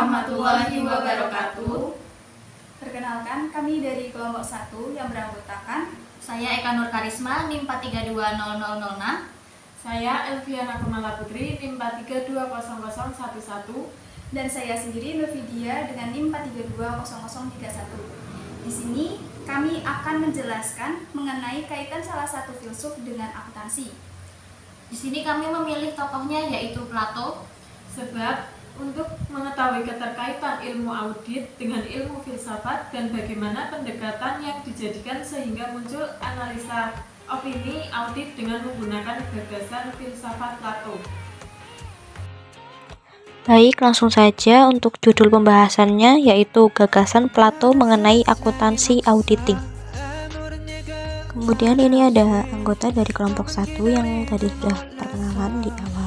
warahmatullahi wabarakatuh. Perkenalkan, kami dari kelompok 1 yang beranggotakan Saya Eka Nur Karisma, NIM 4320006. Saya Elviana Kumala Putri, NIM 4320011. dan saya sendiri Novidia dengan NIM 4320031. Di sini kami akan menjelaskan mengenai kaitan salah satu filsuf dengan akuntansi. Di sini kami memilih tokohnya yaitu Plato. Sebab untuk mengetahui keterkaitan ilmu audit dengan ilmu filsafat dan bagaimana pendekatan yang dijadikan sehingga muncul analisa opini audit dengan menggunakan gagasan filsafat Plato. Baik, langsung saja untuk judul pembahasannya yaitu gagasan Plato mengenai akuntansi auditing. Kemudian ini ada anggota dari kelompok 1 yang tadi sudah perkenalan di awal.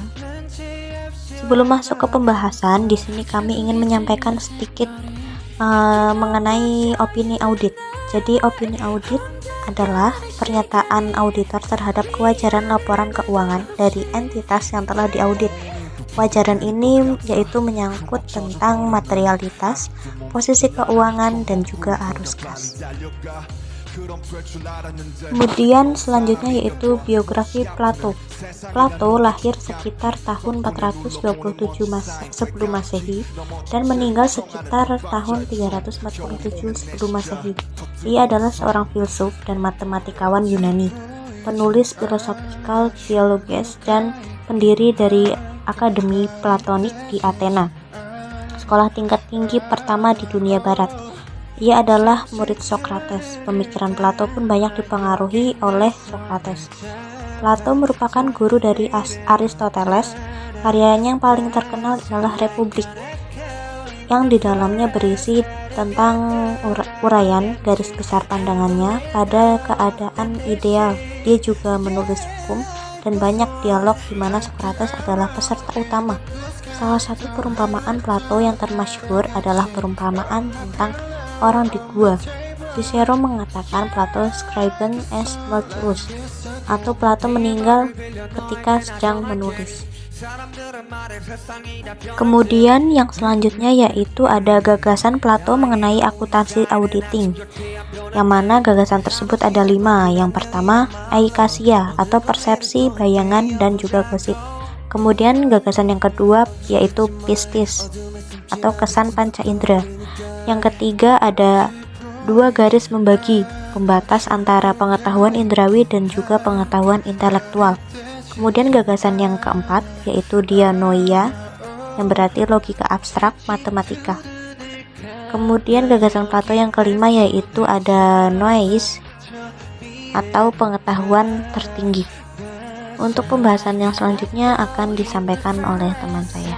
Sebelum masuk ke pembahasan, di sini kami ingin menyampaikan sedikit mengenai opini audit. Jadi opini audit adalah pernyataan auditor terhadap kewajaran laporan keuangan dari entitas yang telah diaudit. Kewajaran ini yaitu menyangkut tentang materialitas, posisi keuangan, dan juga arus kas. Kemudian selanjutnya yaitu biografi Plato. Plato lahir sekitar tahun 427 sebelum Masehi dan meninggal sekitar tahun 347 sebelum Masehi. Ia adalah seorang filsuf dan matematikawan Yunani, penulis Philosophical Theologies dan pendiri dari Akademi Platonik di Athena, sekolah tingkat tinggi pertama di dunia barat. Ia adalah murid Socrates. Pemikiran Plato pun banyak dipengaruhi oleh Socrates. Plato merupakan guru dari Aristoteles. Karyanya yang paling terkenal adalah Republik, yang di dalamnya berisi tentang uraian garis besar pandangannya pada keadaan ideal. Dia juga menulis hukum dan banyak dialog di mana Socrates adalah peserta utama. Salah satu perumpamaan Plato yang termasyhur adalah perumpamaan tentang orang di gua. Cicero mengatakan Plato scriben est mortuus, atau Plato meninggal ketika sedang menulis. Kemudian yang selanjutnya yaitu ada gagasan Plato mengenai akuntansi auditing, yang mana gagasan tersebut ada 5. Yang pertama, aikasia atau persepsi, bayangan, dan juga gosip. Kemudian gagasan yang kedua yaitu pistis atau kesan panca indera. Yang ketiga ada 2 garis membagi, pembatas antara pengetahuan indrawi dan juga pengetahuan intelektual. Kemudian gagasan yang keempat yaitu dianoia, yang berarti logika abstrak matematika. Kemudian gagasan Plato yang kelima yaitu ada nous atau pengetahuan tertinggi. Untuk pembahasan yang selanjutnya akan disampaikan oleh teman saya.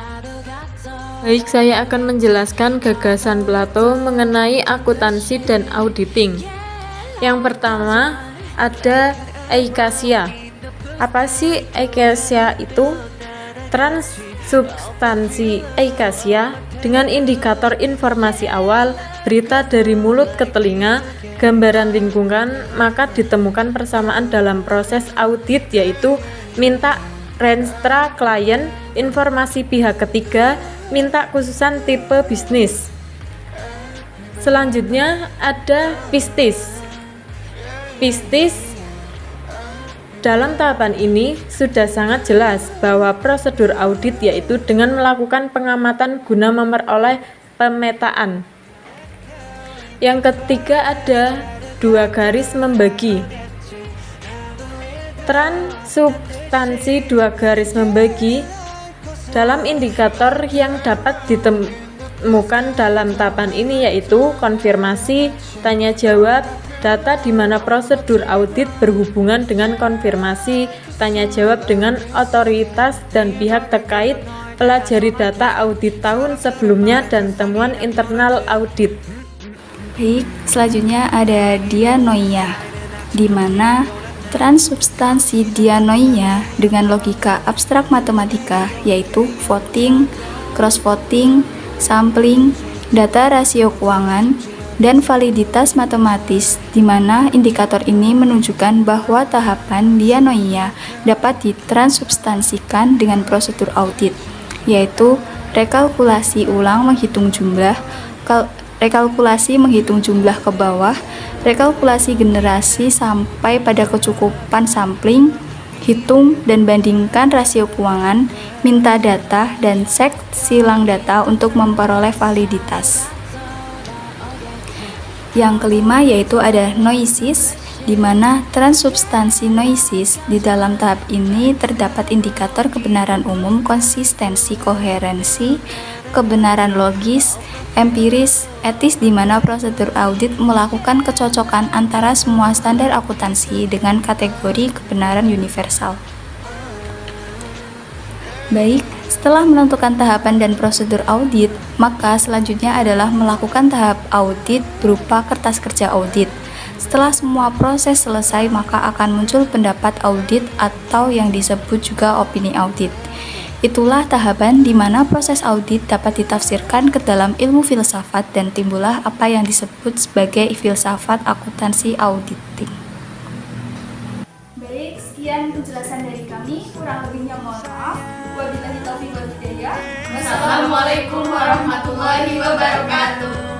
Baik, saya akan menjelaskan gagasan Plato mengenai akuntansi dan auditing. Yang pertama ada eikasia. Apa sih eikasia itu? Transsubstansi eikasia dengan indikator informasi awal, berita dari mulut ke telinga, gambaran lingkungan, maka ditemukan persamaan dalam proses audit yaitu minta renstra klien, informasi pihak ketiga, minta khususan tipe bisnis. Selanjutnya ada pistis. Pistis dalam tahapan ini sudah sangat jelas bahwa prosedur audit yaitu dengan melakukan pengamatan guna memperoleh pemetaan. Yang ketiga ada 2 garis membagi. Transsubstansi 2 garis membagi dalam indikator yang dapat ditemukan dalam tahapan ini yaitu konfirmasi, tanya jawab, data di mana prosedur audit berhubungan dengan konfirmasi, tanya jawab dengan otoritas dan pihak terkait, pelajari data audit tahun sebelumnya dan temuan internal audit. Baik, selanjutnya ada dianoia, di mana transsubstansi dianoia dengan logika abstrak matematika yaitu voting, cross-voting, sampling, data rasio keuangan, dan validitas matematis, di mana indikator ini menunjukkan bahwa tahapan dianoia dapat ditranssubstansikan dengan prosedur audit, yaitu rekalkulasi ulang menghitung jumlah, rekalkulasi menghitung jumlah ke bawah, rekalkulasi generasi sampai pada kecukupan sampling, hitung dan bandingkan rasio keuangan, minta data, dan cek silang data untuk memperoleh validitas. Yang kelima yaitu ada noisis, di mana transubstansi noisis. Di dalam tahap ini terdapat indikator kebenaran umum, konsistensi, koherensi, kebenaran logis, empiris, etis, di mana prosedur audit melakukan kecocokan antara semua standar akuntansi dengan kategori kebenaran universal. Baik, setelah menentukan tahapan dan prosedur audit, maka selanjutnya adalah melakukan tahap audit berupa kertas kerja audit. Setelah semua proses selesai, maka akan muncul pendapat audit atau yang disebut juga opini audit. Itulah tahapan di mana proses audit dapat ditafsirkan ke dalam ilmu filsafat dan timbullah apa yang disebut sebagai filsafat akuntansi auditing. Baik, sekian penjelasan dari kami, kurang lebihnya mohon maaf. Wabillahi taufiq wal hidayah. Wassalamualaikum warahmatullahi wabarakatuh.